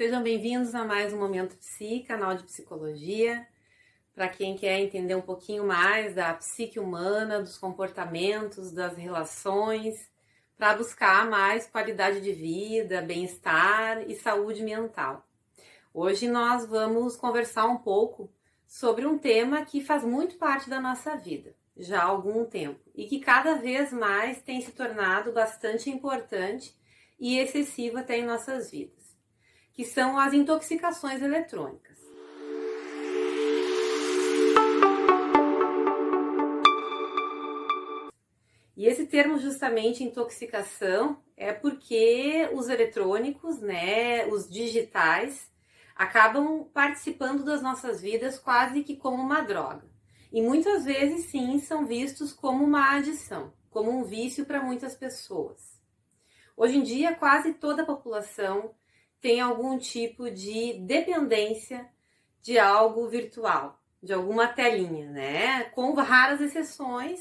Sejam bem-vindos a mais um Momento Psi, canal de psicologia. Para quem quer entender um pouquinho mais da psique humana, dos comportamentos, das relações, para buscar mais qualidade de vida, bem-estar e saúde mental. Hoje nós vamos conversar um pouco sobre um tema que faz muito parte da nossa vida, já há algum tempo, e que cada vez mais tem se tornado bastante importante e excessivo até em nossas vidas, que são as intoxicações eletrônicas. E esse termo justamente intoxicação é porque os eletrônicos, os digitais, acabam participando das nossas vidas quase que como uma droga. E muitas vezes sim são vistos como uma adição, como um vício para muitas pessoas. Hoje em dia quase toda a população tem algum tipo de dependência de algo virtual, de alguma telinha, com raras exceções,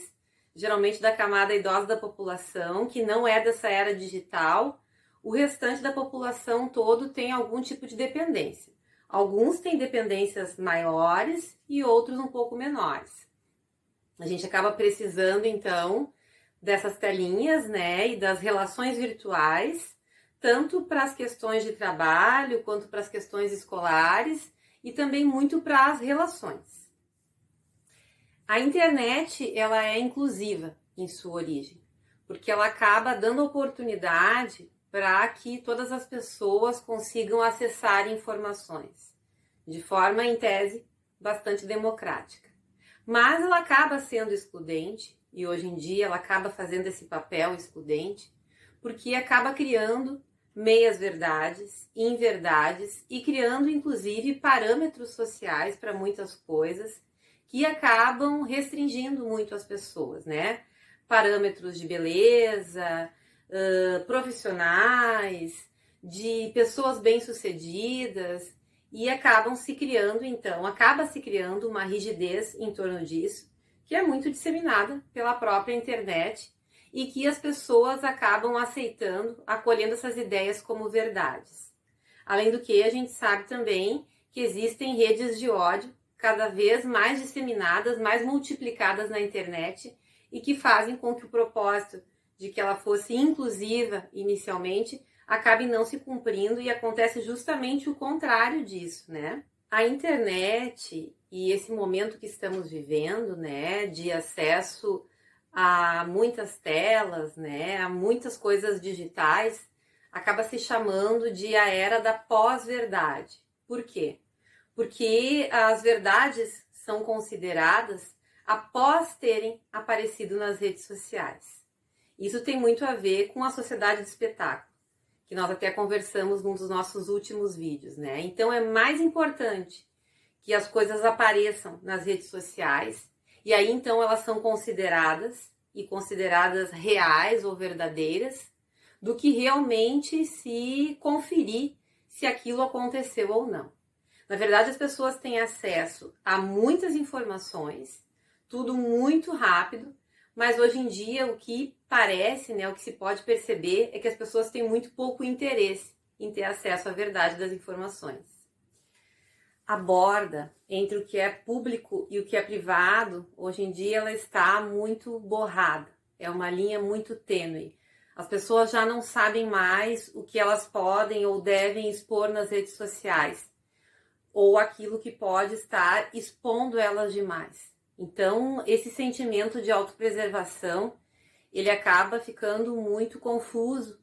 geralmente da camada idosa da população, que não é dessa era digital. O restante da população todo tem algum tipo de dependência. Alguns têm dependências maiores e outros um pouco menores. A gente acaba precisando, então, dessas telinhas, e das relações virtuais, tanto para as questões de trabalho, quanto para as questões escolares e também muito para as relações. A internet, ela é inclusiva em sua origem, porque ela acaba dando oportunidade para que todas as pessoas consigam acessar informações, de forma, em tese, bastante democrática. Mas ela acaba sendo excludente, e hoje em dia ela acaba fazendo esse papel excludente, porque acaba criando meias-verdades, inverdades e criando, inclusive, parâmetros sociais para muitas coisas que acabam restringindo muito as pessoas, Parâmetros de beleza, profissionais, de pessoas bem-sucedidas, e acaba se criando uma rigidez em torno disso, que é muito disseminada pela própria internet e que as pessoas acabam aceitando, acolhendo essas ideias como verdades. Além do que, a gente sabe também que existem redes de ódio cada vez mais disseminadas, mais multiplicadas na internet e que fazem com que o propósito de que ela fosse inclusiva inicialmente acabe não se cumprindo, e acontece justamente o contrário disso, A internet e esse momento que estamos vivendo, de acesso a muitas telas, a muitas coisas digitais, acaba se chamando de a era da pós-verdade. Por quê? Porque as verdades são consideradas após terem aparecido nas redes sociais. Isso tem muito a ver com a sociedade do espetáculo, que nós até conversamos num dos nossos últimos vídeos, Então é mais importante que as coisas apareçam nas redes sociais, e aí então elas são consideradas reais ou verdadeiras, do que realmente se conferir se aquilo aconteceu ou não. Na verdade, as pessoas têm acesso a muitas informações, tudo muito rápido, mas hoje em dia o que parece, o que se pode perceber é que as pessoas têm muito pouco interesse em ter acesso à verdade das informações. A borda entre o que é público e o que é privado, hoje em dia ela está muito borrada, é uma linha muito tênue. As pessoas já não sabem mais o que elas podem ou devem expor nas redes sociais, ou aquilo que pode estar expondo elas demais. Então, esse sentimento de autopreservação, ele acaba ficando muito confuso,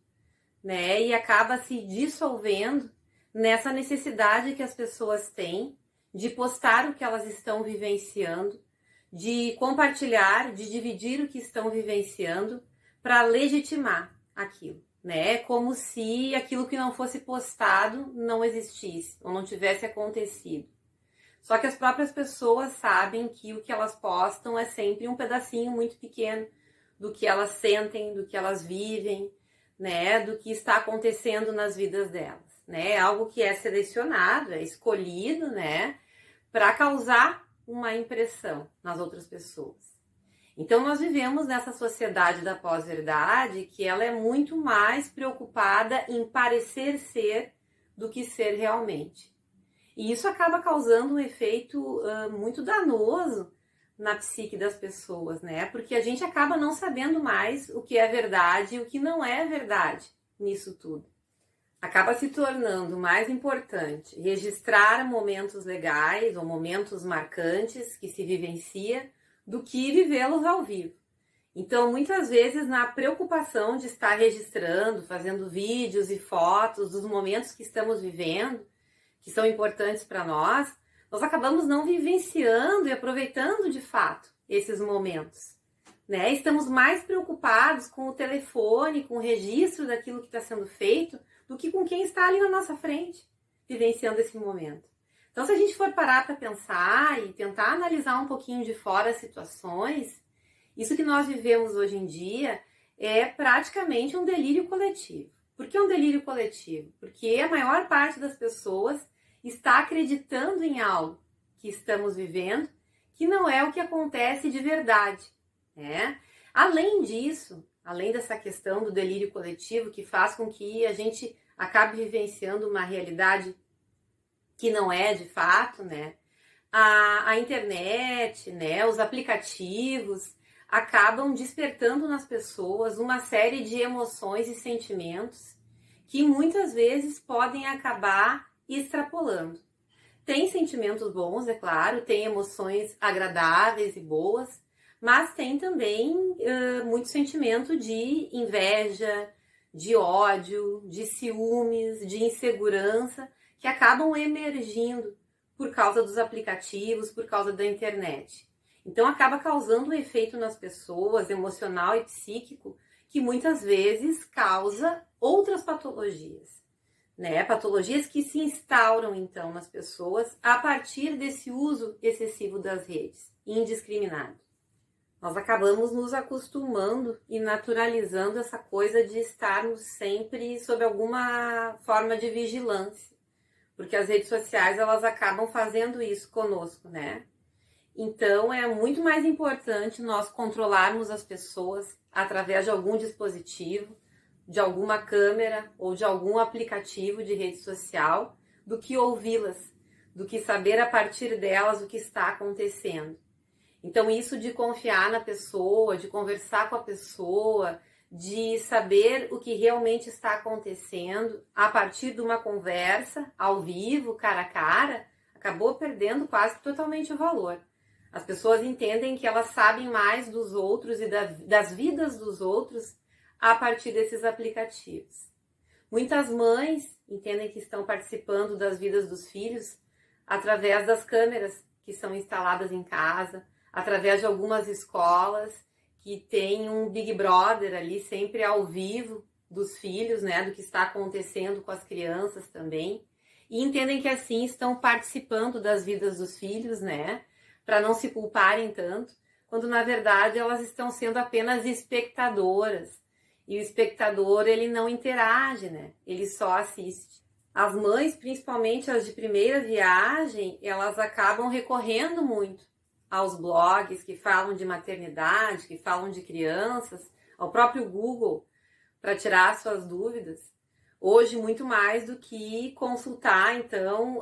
e acaba se dissolvendo nessa necessidade que as pessoas têm de postar o que elas estão vivenciando, de compartilhar, de dividir o que estão vivenciando para legitimar aquilo. Como se aquilo que não fosse postado não existisse ou não tivesse acontecido. Só que as próprias pessoas sabem que o que elas postam é sempre um pedacinho muito pequeno do que elas sentem, do que elas vivem, do que está acontecendo nas vidas delas. É algo que é selecionado, é escolhido, para causar uma impressão nas outras pessoas. Então, nós vivemos nessa sociedade da pós-verdade que ela é muito mais preocupada em parecer ser do que ser realmente. E isso acaba causando um efeito muito danoso na psique das pessoas, né? Porque a gente acaba não sabendo mais o que é verdade e o que não é verdade nisso tudo. Acaba se tornando mais importante registrar momentos legais ou momentos marcantes que se vivencia do que vivê-los ao vivo. Então, muitas vezes, na preocupação de estar registrando, fazendo vídeos e fotos dos momentos que estamos vivendo, que são importantes para nós, nós acabamos não vivenciando e aproveitando de fato esses momentos, né? Estamos mais preocupados com o telefone, com o registro daquilo que está sendo feito, do que com quem está ali na nossa frente, vivenciando esse momento. Então, se a gente for parar para pensar e tentar analisar um pouquinho de fora as situações, isso que nós vivemos hoje em dia é praticamente um delírio coletivo. Por que um delírio coletivo? Porque a maior parte das pessoas está acreditando em algo que estamos vivendo, que não é o que acontece de verdade, né? Além disso, além dessa questão do delírio coletivo, que faz com que a gente acabe vivenciando uma realidade que não é de fato, né? A internet, né? Os aplicativos acabam despertando nas pessoas uma série de emoções e sentimentos que muitas vezes podem acabar extrapolando. Tem sentimentos bons, é claro, tem emoções agradáveis e boas, mas tem também muito sentimento de inveja, de ódio, de ciúmes, de insegurança, que acabam emergindo por causa dos aplicativos, por causa da internet. Então acaba causando um efeito nas pessoas, emocional e psíquico, que muitas vezes causa outras patologias, né? Patologias que se instauram então nas pessoas a partir desse uso excessivo das redes, indiscriminado. Nós acabamos nos acostumando e naturalizando essa coisa de estarmos sempre sob alguma forma de vigilância, porque as redes sociais elas acabam fazendo isso conosco, né? Então é muito mais importante nós controlarmos as pessoas através de algum dispositivo, de alguma câmera ou de algum aplicativo de rede social, do que ouvi-las, do que saber a partir delas o que está acontecendo. Então isso de confiar na pessoa, de conversar com a pessoa, de saber o que realmente está acontecendo a partir de uma conversa ao vivo, cara a cara, acabou perdendo quase totalmente o valor. As pessoas entendem que elas sabem mais dos outros e das vidas dos outros a partir desses aplicativos. Muitas mães entendem que estão participando das vidas dos filhos através das câmeras que são instaladas em casa, através de algumas escolas que tem um Big Brother ali sempre ao vivo dos filhos, né, do que está acontecendo com as crianças também, e entendem que assim estão participando das vidas dos filhos, né, para não se culparem tanto, quando na verdade elas estão sendo apenas espectadoras. E o espectador, ele não interage, né? Ele só assiste. As mães, principalmente as de primeira viagem, elas acabam recorrendo muito aos blogs que falam de maternidade, que falam de crianças, ao próprio Google, para tirar suas dúvidas. Hoje, muito mais do que consultar, então,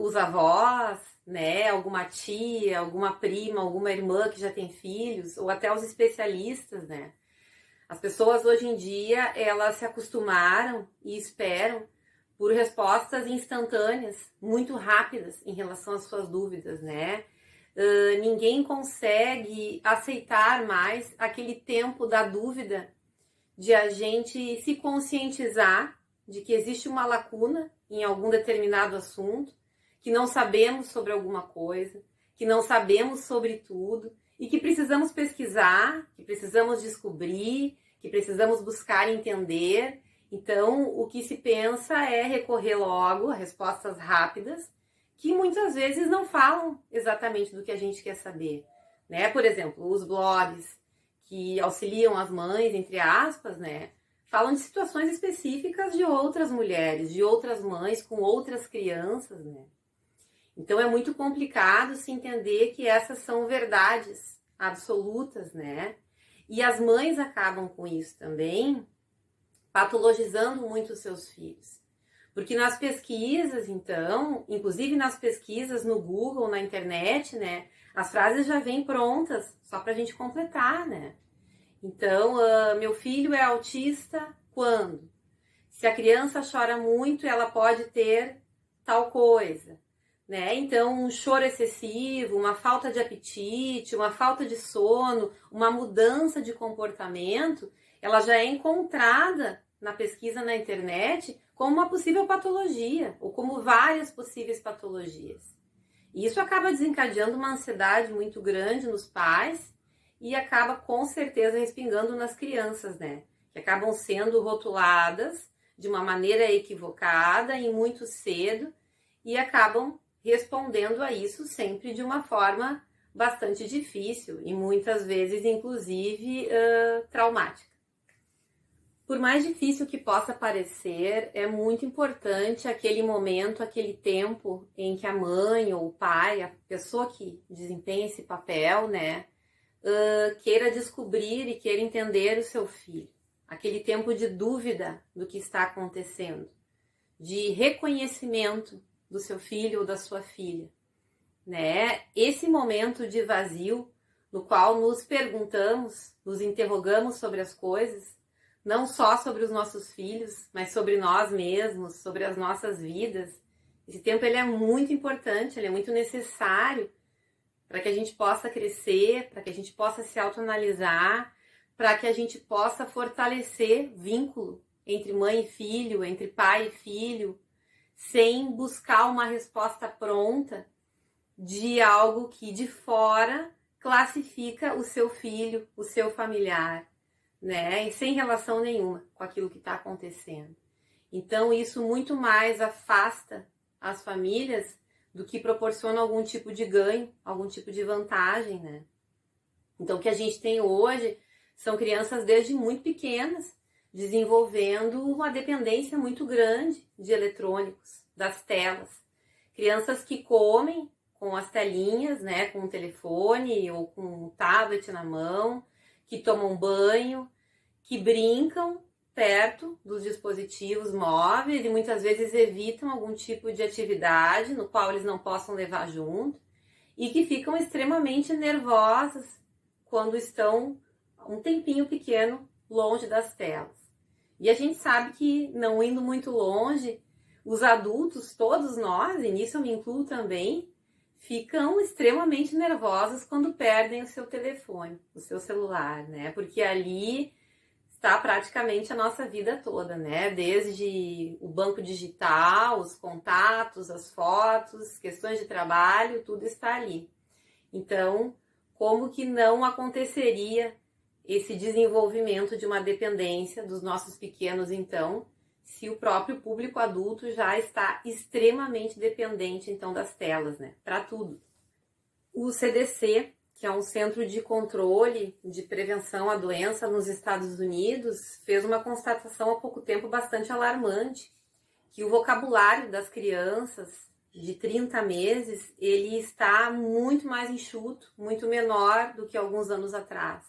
os avós, né? Alguma tia, alguma prima, alguma irmã que já tem filhos, ou até os especialistas, né? As pessoas hoje em dia, elas se acostumaram e esperam por respostas instantâneas, muito rápidas em relação às suas dúvidas, né? Ninguém consegue aceitar mais aquele tempo da dúvida, de a gente se conscientizar de que existe uma lacuna em algum determinado assunto, que não sabemos sobre alguma coisa, que não sabemos sobre tudo, e que precisamos pesquisar, que precisamos descobrir, que precisamos buscar entender. Então, o que se pensa é recorrer logo a respostas rápidas, que muitas vezes não falam exatamente do que a gente quer saber, né? Por exemplo, os blogs que auxiliam as mães, entre aspas, né? Falam de situações específicas de outras mulheres, de outras mães com outras crianças, né? Então é muito complicado se entender que essas são verdades absolutas, né? E as mães acabam com isso também, patologizando muito os seus filhos. Porque nas pesquisas, então, inclusive nas pesquisas no Google, na internet, né, as frases já vêm prontas, só para a gente completar, né? Então, meu filho é autista quando? Se a criança chora muito, ela pode ter tal coisa, né? Então, um choro excessivo, uma falta de apetite, uma falta de sono, uma mudança de comportamento, ela já é encontrada na pesquisa na internet como uma possível patologia, ou como várias possíveis patologias. E isso acaba desencadeando uma ansiedade muito grande nos pais e acaba com certeza respingando nas crianças, né? Que acabam sendo rotuladas de uma maneira equivocada e muito cedo e acabam respondendo a isso sempre de uma forma bastante difícil e muitas vezes, inclusive, traumática. Por mais difícil que possa parecer, é muito importante aquele momento, aquele tempo em que a mãe ou o pai, a pessoa que desempenha esse papel, né, queira descobrir e queira entender o seu filho. Aquele tempo de dúvida do que está acontecendo, de reconhecimento do seu filho ou da sua filha, né? Esse momento de vazio, no qual nos perguntamos, nos interrogamos sobre as coisas, não só sobre os nossos filhos, mas sobre nós mesmos, sobre as nossas vidas. Esse tempo ele é muito importante, ele é muito necessário para que a gente possa crescer, para que a gente possa se autoanalisar, para que a gente possa fortalecer vínculo entre mãe e filho, entre pai e filho, sem buscar uma resposta pronta de algo que de fora classifica o seu filho, o seu familiar, né? E sem relação nenhuma com aquilo que está acontecendo. Então, isso muito mais afasta as famílias do que proporciona algum tipo de ganho, algum tipo de vantagem, né? Então, o que a gente tem hoje são crianças desde muito pequenas desenvolvendo uma dependência muito grande de eletrônicos, das telas. Crianças que comem com as telinhas, né, com o telefone ou com o tablet na mão, que tomam banho, que brincam perto dos dispositivos móveis e muitas vezes evitam algum tipo de atividade no qual eles não possam levar junto e que ficam extremamente nervosas quando estão um tempinho pequeno longe das telas. E a gente sabe que, não indo muito longe, os adultos, todos nós, e nisso eu me incluo também, ficam extremamente nervosos quando perdem o seu telefone, o seu celular, né? Porque ali está praticamente a nossa vida toda, né? Desde o banco digital, os contatos, as fotos, questões de trabalho, tudo está ali. Então, como que não aconteceria esse desenvolvimento de uma dependência dos nossos pequenos, então, se o próprio público adulto já está extremamente dependente, então, das telas, né? Para tudo. O CDC, que é um centro de controle de prevenção à doença nos Estados Unidos, fez uma constatação há pouco tempo bastante alarmante, que o vocabulário das crianças de 30 meses, ele está muito mais enxuto, muito menor do que alguns anos atrás.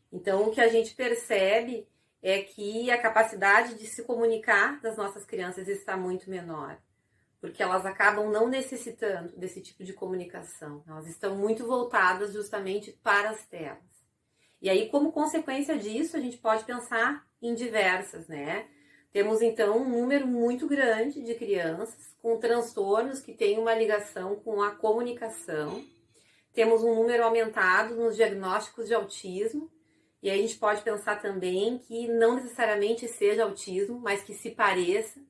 Então, o que a gente percebe é que a capacidade de se comunicar das nossas crianças está muito menor, porque elas acabam não necessitando desse tipo de comunicação. Elas estão muito voltadas justamente para as telas. E aí, como consequência disso, a gente pode pensar em diversas, né? Temos, então, um número muito grande de crianças com transtornos que têm uma ligação com a comunicação. Temos um número aumentado nos diagnósticos de autismo. E aí a gente pode pensar também que não necessariamente seja autismo, mas que se pareça,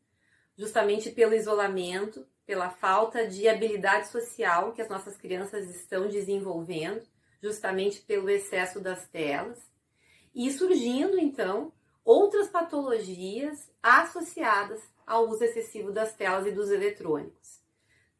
justamente pelo isolamento, pela falta de habilidade social que as nossas crianças estão desenvolvendo, justamente pelo excesso das telas. E surgindo, então, outras patologias associadas ao uso excessivo das telas e dos eletrônicos.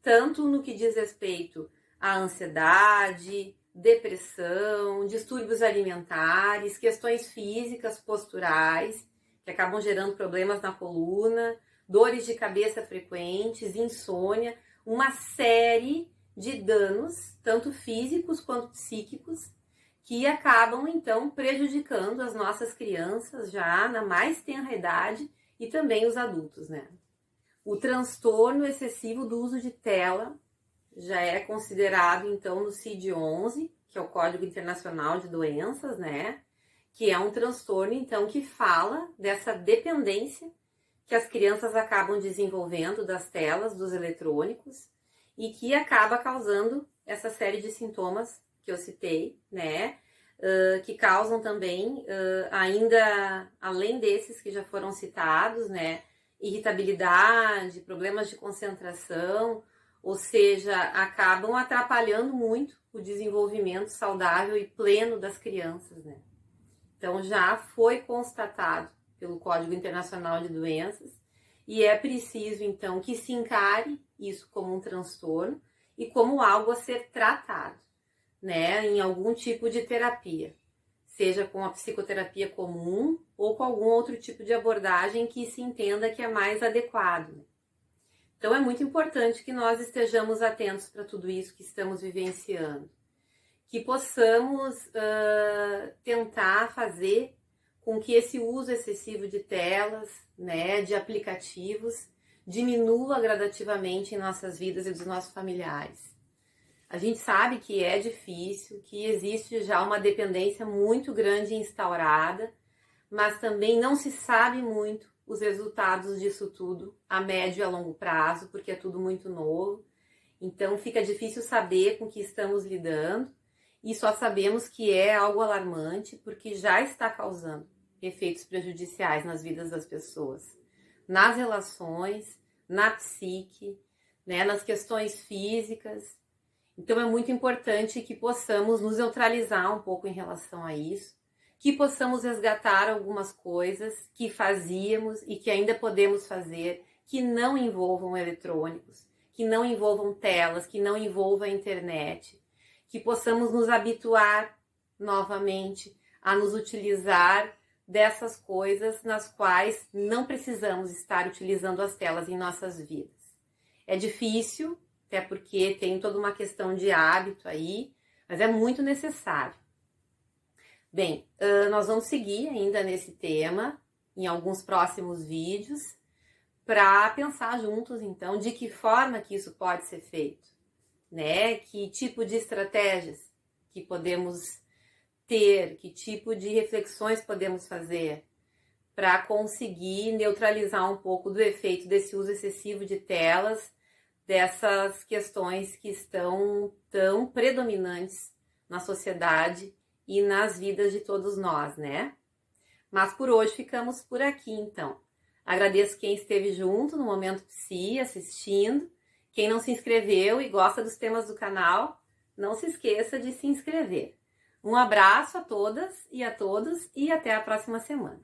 Tanto no que diz respeito à ansiedade, depressão, distúrbios alimentares, questões físicas, posturais, que acabam gerando problemas na coluna, dores de cabeça frequentes, insônia, uma série de danos, tanto físicos quanto psíquicos, que acabam, então, prejudicando as nossas crianças já na mais tenra idade e também os adultos, né? O transtorno excessivo do uso de tela já é considerado, então, no CID-11, que é o Código Internacional de Doenças, né? Que é um transtorno, então, que fala dessa dependência que as crianças acabam desenvolvendo das telas, dos eletrônicos, e que acaba causando essa série de sintomas que eu citei, né? Que causam também, ainda além desses que já foram citados, né? Irritabilidade, problemas de concentração, ou seja, acabam atrapalhando muito o desenvolvimento saudável e pleno das crianças, né? Então, já foi constatado pelo Código Internacional de Doenças e é preciso, então, que se encare isso como um transtorno e como algo a ser tratado, né, em algum tipo de terapia, seja com a psicoterapia comum ou com algum outro tipo de abordagem que se entenda que é mais adequado. Então, é muito importante que nós estejamos atentos para tudo isso que estamos vivenciando, que possamos tentar fazer com que esse uso excessivo de telas, né, de aplicativos, diminua gradativamente em nossas vidas e dos nossos familiares. A gente sabe que é difícil, que existe já uma dependência muito grande instaurada, mas também não se sabe muito os resultados disso tudo a médio e a longo prazo, porque é tudo muito novo. Então fica difícil saber com o que estamos lidando e só sabemos que é algo alarmante porque já está causando efeitos prejudiciais nas vidas das pessoas, nas relações, na psique, né, nas questões físicas. Então é muito importante que possamos nos neutralizar um pouco em relação a isso, que possamos resgatar algumas coisas que fazíamos e que ainda podemos fazer, que não envolvam eletrônicos, que não envolvam telas, que não envolvam a internet, que possamos nos habituar novamente a nos utilizar dessas coisas nas quais não precisamos estar utilizando as telas em nossas vidas. É difícil, até porque tem toda uma questão de hábito aí, mas é muito necessário. Bem, nós vamos seguir ainda nesse tema em alguns próximos vídeos para pensar juntos, então, de que forma que isso pode ser feito, né? Que tipo de estratégias que podemos ter, que tipo de reflexões podemos fazer para conseguir neutralizar um pouco do efeito desse uso excessivo de telas, dessas questões que estão tão predominantes na sociedade e nas vidas de todos nós, né? Mas por hoje ficamos por aqui, então. Agradeço quem esteve junto no Momento Psi, assistindo. Quem não se inscreveu e gosta dos temas do canal, não se esqueça de se inscrever. Um abraço a todas e a todos e até a próxima semana.